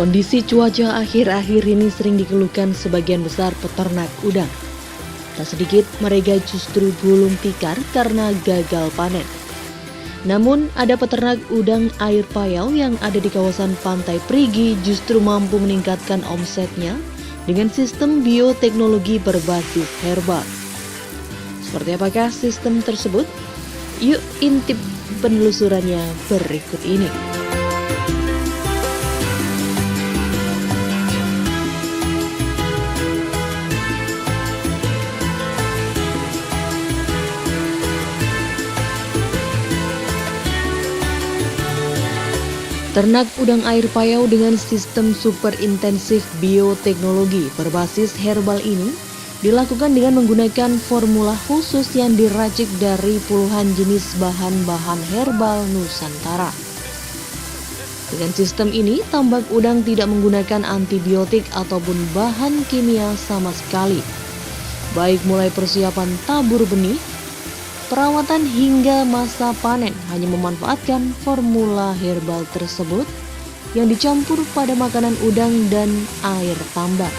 Kondisi cuaca akhir-akhir ini sering dikeluhkan sebagian besar peternak udang. Tak sedikit mereka justru gulung tikar karena gagal panen. Namun ada peternak udang air payau yang ada di kawasan Pantai Perigi justru mampu meningkatkan omsetnya dengan sistem bioteknologi berbasis herbal. Seperti apakah sistem tersebut? Yuk intip penelusurannya berikut ini. Ternak udang air payau dengan sistem super intensif bioteknologi berbasis herbal ini dilakukan dengan menggunakan formula khusus yang diracik dari puluhan jenis bahan-bahan herbal Nusantara. Dengan sistem ini, tambak udang tidak menggunakan antibiotik ataupun bahan kimia sama sekali. Baik mulai persiapan tabur benih, perawatan hingga masa panen hanya memanfaatkan formula herbal tersebut yang dicampur pada makanan udang dan air tambak.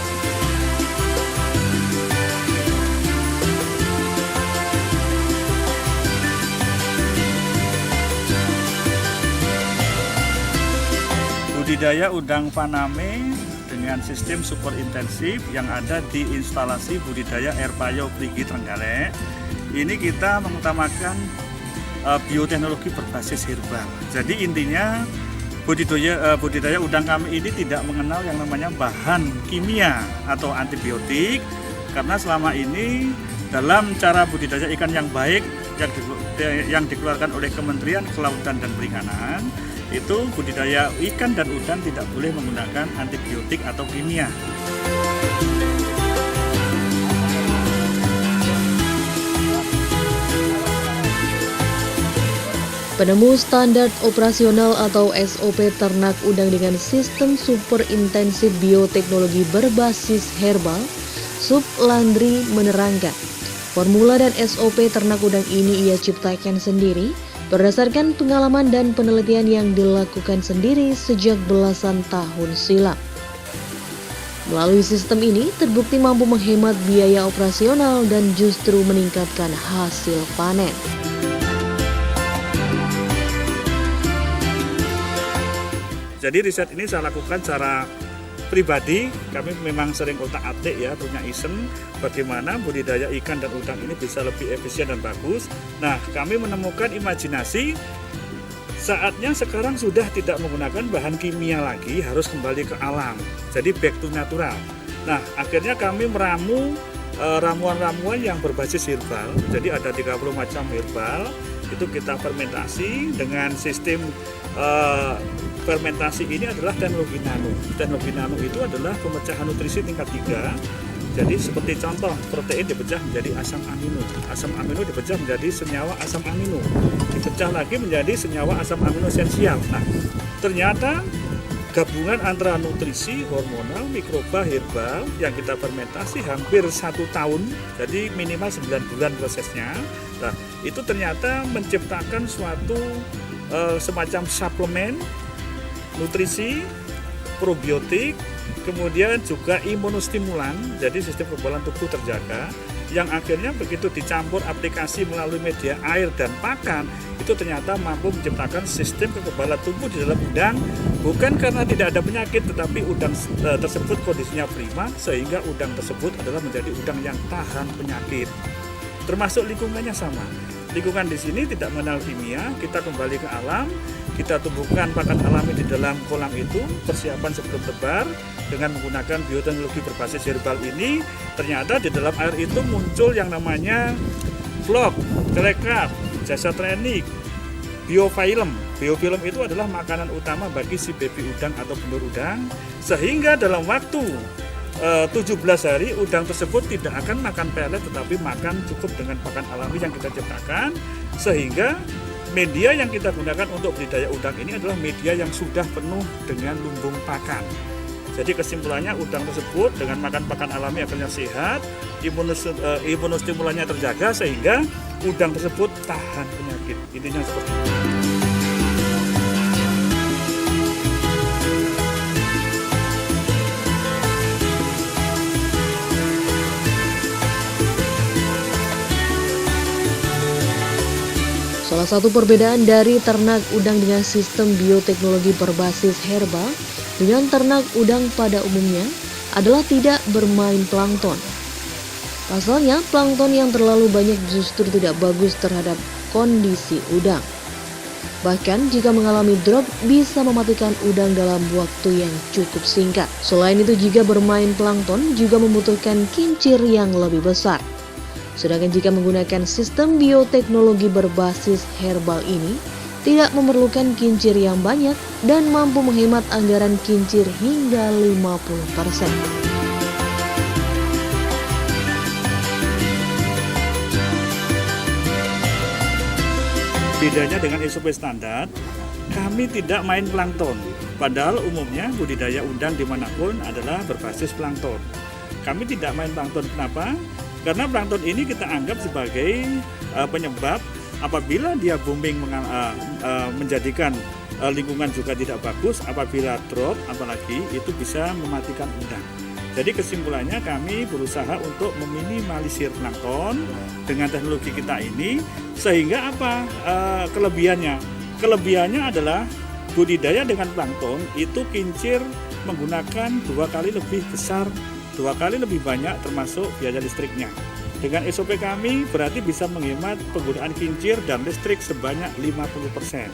Budidaya udang faname dengan sistem super intensif yang ada di instalasi budidaya air payau Perigi Trenggalek. Ini kita mengutamakan bioteknologi berbasis herbal. Jadi intinya budidaya udang kami ini tidak mengenal yang namanya bahan kimia atau antibiotik, karena selama ini dalam cara budidaya ikan yang baik yang dikeluarkan oleh Kementerian Kelautan dan Perikanan, itu budidaya ikan dan udang tidak boleh menggunakan antibiotik atau kimia. Penemu standar operasional atau SOP ternak udang dengan sistem super intensif bioteknologi berbasis herbal, Suplandri menerangkan, formula dan SOP ternak udang ini ia ciptakan sendiri berdasarkan pengalaman dan penelitian yang dilakukan sendiri sejak belasan tahun silam. Melalui sistem ini, terbukti mampu menghemat biaya operasional dan justru meningkatkan hasil panen. Jadi riset ini saya lakukan secara pribadi. Kami memang sering otak-atik ya, punya iseng bagaimana budidaya ikan dan udang ini bisa lebih efisien dan bagus. Nah, kami menemukan imajinasi saatnya sekarang sudah tidak menggunakan bahan kimia lagi, harus kembali ke alam. Jadi back to natural. Nah, akhirnya kami meramu ramuan-ramuan yang berbasis herbal. Jadi ada 30 macam herbal. Itu kita fermentasi dengan sistem fermentasi ini adalah teknologi nano. Teknologi nano itu adalah pemecahan nutrisi tingkat 3. Jadi seperti contoh, protein dipecah menjadi asam amino. Asam amino dipecah menjadi senyawa asam amino. Dipecah lagi menjadi senyawa asam amino esensial. Nah, ternyata gabungan antara nutrisi, hormonal, mikroba, herbal yang kita fermentasi hampir 1 tahun, jadi minimal 9 bulan prosesnya. Nah, itu ternyata menciptakan suatu semacam suplemen nutrisi, probiotik, kemudian juga imunostimulan, jadi sistem kekebalan tubuh terjaga, yang akhirnya begitu dicampur aplikasi melalui media air dan pakan, itu ternyata mampu menciptakan sistem kekebalan tubuh di dalam udang, bukan karena tidak ada penyakit, tetapi udang tersebut kondisinya prima, sehingga udang tersebut adalah menjadi udang yang tahan penyakit. Termasuk lingkungannya sama. Lingkungan di sini tidak mengenal kimia, kita kembali ke alam, kita tumbuhkan pakan alami di dalam kolam itu, persiapan sebelum tebar dengan menggunakan bioteknologi berbasis herbal ini. Ternyata di dalam air itu muncul yang namanya vlog, telekat, jasa training, biofilm. Biofilm itu adalah makanan utama bagi si baby udang atau benur udang, sehingga dalam waktu 17 hari udang tersebut tidak akan makan pelet, tetapi makan cukup dengan pakan alami yang kita ciptakan, sehingga media yang kita gunakan untuk budidaya udang ini adalah media yang sudah penuh dengan lumbung pakan. Jadi kesimpulannya, udang tersebut dengan makan pakan alami akhirnya sehat, imunostimulannya terjaga, sehingga udang tersebut tahan penyakit. Intinya seperti itu. Salah satu perbedaan dari ternak udang dengan sistem bioteknologi berbasis herbal dengan ternak udang pada umumnya adalah tidak bermain plankton. Pasalnya, plankton yang terlalu banyak justru tidak bagus terhadap kondisi udang. Bahkan jika mengalami drop bisa mematikan udang dalam waktu yang cukup singkat. Selain itu, jika bermain plankton juga membutuhkan kincir yang lebih besar. Sedangkan jika menggunakan sistem bioteknologi berbasis herbal ini, tidak memerlukan kincir yang banyak dan mampu menghemat anggaran kincir hingga 50%. Bedanya dengan SOP standar, kami tidak main plankton. Padahal umumnya budidaya udang dimanapun adalah berbasis plankton. Kami tidak main plankton, kenapa? Karena plankton ini kita anggap sebagai penyebab apabila dia booming menjadikan lingkungan juga tidak bagus, apabila drop apalagi itu bisa mematikan udang. Jadi kesimpulannya kami berusaha untuk meminimalisir plankton dengan teknologi kita ini, sehingga apa kelebihannya? Kelebihannya adalah budidaya dengan plankton itu kincir menggunakan 2 kali lebih besar, 2 kali lebih banyak termasuk biaya listriknya. Dengan SOP kami berarti bisa menghemat penggunaan kincir dan listrik sebanyak 50%.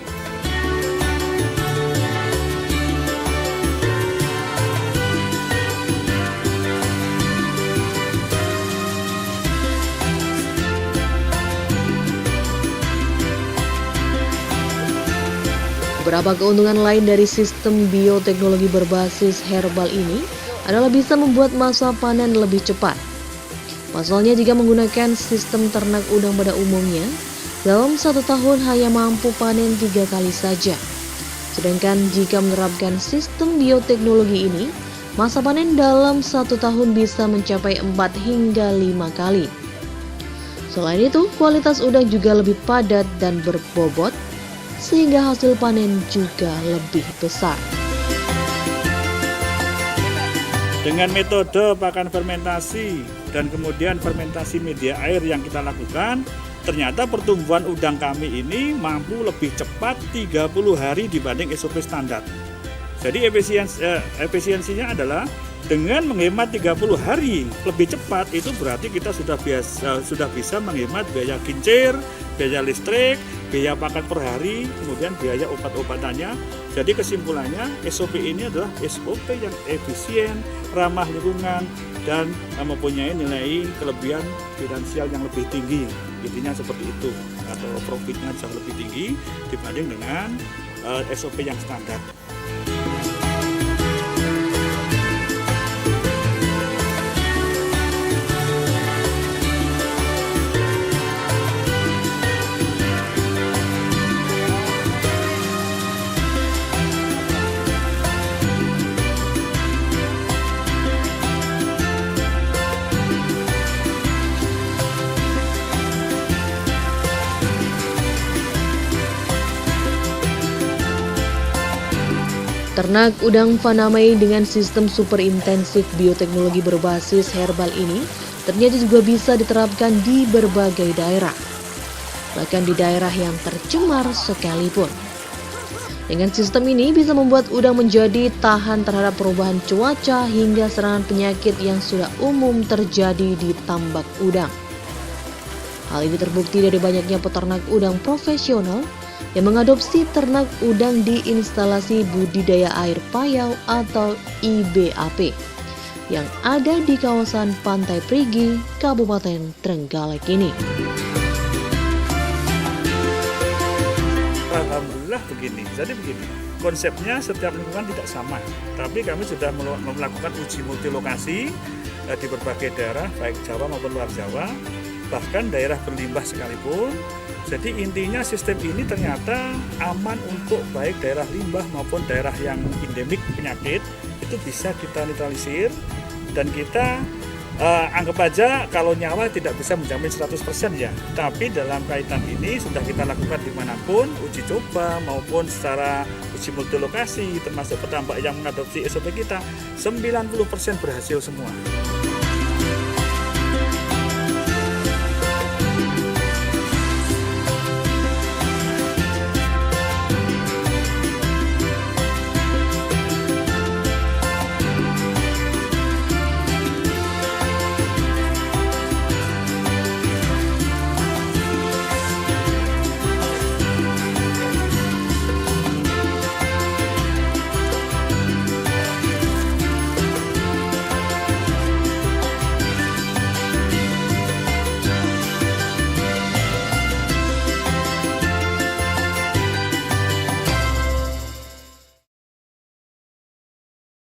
Beberapa keuntungan lain dari sistem bioteknologi berbasis herbal ini adalah bisa membuat masa panen lebih cepat. Pasalnya jika menggunakan sistem ternak udang pada umumnya, dalam 1 tahun hanya mampu panen 3 kali saja. Sedangkan jika menerapkan sistem bioteknologi ini, masa panen dalam 1 tahun bisa mencapai 4 hingga 5 kali. Selain itu, kualitas udang juga lebih padat dan berbobot, sehingga hasil panen juga lebih besar. Dengan metode pakan fermentasi dan kemudian fermentasi media air yang kita lakukan, ternyata pertumbuhan udang kami ini mampu lebih cepat 30 hari dibanding SOP standar. Jadi efisiensinya adalah dengan menghemat 30 hari lebih cepat, itu berarti kita sudah bisa menghemat biaya kincir, biaya listrik, biaya pakan per hari, kemudian biaya obat-obatannya. Jadi kesimpulannya SOP ini adalah SOP yang efisien, ramah lingkungan, dan mempunyai nilai kelebihan finansial yang lebih tinggi. Intinya seperti itu, atau profitnya jauh lebih tinggi dibanding dengan SOP yang standar. Ternak udang Fanamei dengan sistem super intensif bioteknologi berbasis herbal ini ternyata juga bisa diterapkan di berbagai daerah, bahkan di daerah yang tercemar sekalipun. Dengan sistem ini bisa membuat udang menjadi tahan terhadap perubahan cuaca hingga serangan penyakit yang sudah umum terjadi di tambak udang. Hal ini terbukti dari banyaknya peternak udang profesional yang mengadopsi ternak udang di instalasi budidaya air payau atau IBAP yang ada di kawasan Pantai Perigi, Kabupaten Trenggalek ini. Alhamdulillah begini. Jadi begini, konsepnya setiap lingkungan tidak sama, tapi kami sudah melakukan uji multi lokasi di berbagai daerah, baik Jawa maupun luar Jawa, bahkan daerah berlimbah sekalipun. Jadi intinya sistem ini ternyata aman untuk baik daerah limbah maupun daerah yang endemik penyakit, itu bisa kita netralisir. Dan kita anggap aja kalau nyawa tidak bisa menjamin 100% ya, tapi dalam kaitan ini sudah kita lakukan dimanapun, uji coba maupun secara uji multi lokasi, termasuk petambak yang mengadopsi SOP kita, 90% berhasil semua.